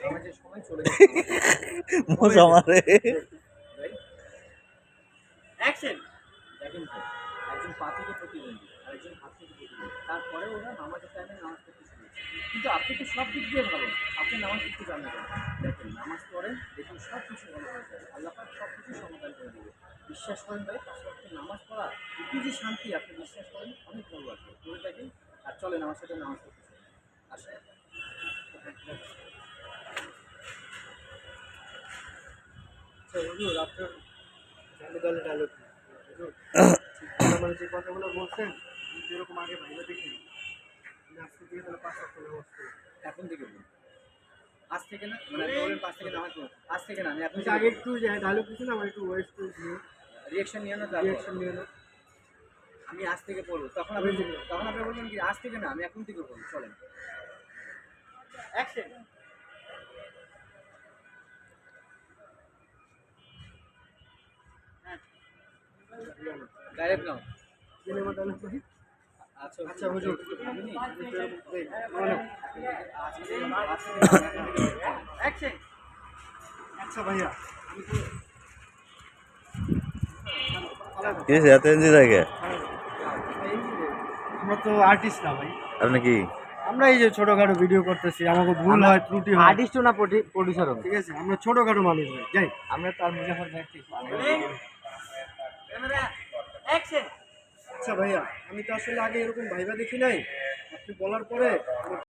নামাজের সময় চলে গেছে মজা মারে। অ্যাকশন। দেখেন তো, একজন পা থেকে প্রতিবন্ধী আর একজন হাত থেকে প্রতিবন্ধী, তারপরে ওরা নামাজের টাইমে নামাজ পড়তে শুনেছে। কিন্তু আপনি তো সব দিক দিয়ে ভালো, আপনি নামাজ পড়তে জানেন না। দেখেন নামাজ পড়েন, দেখুন সব কিছু ভালো হয়ে যাবে, আল্লাহ পাক সব কিছু সমাধান করে দেবে। বিশ্বাস করেন ভাই, পাঁচ ওয়াক্ত নামাজ পড়া একটু যে শান্তি, আপনি বিশ্বাস করেন অনেক ভালো আছে করে দেখেন। আর চলেন আমার সাথে নামাজ পড়তে আসেন। আচ্ছা হুজুর, আপনার জানি দলে ডায়লগ হুজুর, মানে যে কথাগুলো বলছেন আমি যেরকম আগে ভাইবা দেখিনি, আমি আজকে দিয়ে তাহলে ৫ ওয়াক্ত নামাজ পড়ি। এখন থেকে বলুন, আজ থেকে না, মানে আপনি বলেন ৫ থেকে নামাজ পড়ুন, আজ থেকে না, আমি এখন থেকে আগে একটু যে ডায়লগ দিচ্ছেন আমার একটু ওয়েস্ট নিয়ে রিয়াকশন নিয়ে না, রিয়াকশন নিয়ে না, আমি আজ থেকে পড়বো, তখন আপনি বলবেন কি আজ থেকে না, আমি এখন থেকে পড়বো। চলেন অ্যাকশন। ডাইরেক্ট নাও সিনেমা ডায়লগ করি। আচ্ছা আচ্ছা হুজুর, অ্যাকশন। আচ্ছা ভাইয়া, কি এত এনজি জায়গা? আমরা তো আর্টিস্ট না ভাই। আপনি কি? আমরা এই যে ছোটখাটো ভিডিও করতেছি, আমাকে ভুল হয় ত্রুটি হয়। আর্টিস্টও না প্রডিউসারও, ঠিক আছে, আমরা ছোটখাটো মানুষ ভাই। যাই আমরা তার মুজাফর ভাই। আচ্ছা ভাইয়া, আমি তো আসলে আগে এরকম ভাইবা দেখি নাই, আপনি বলার পরে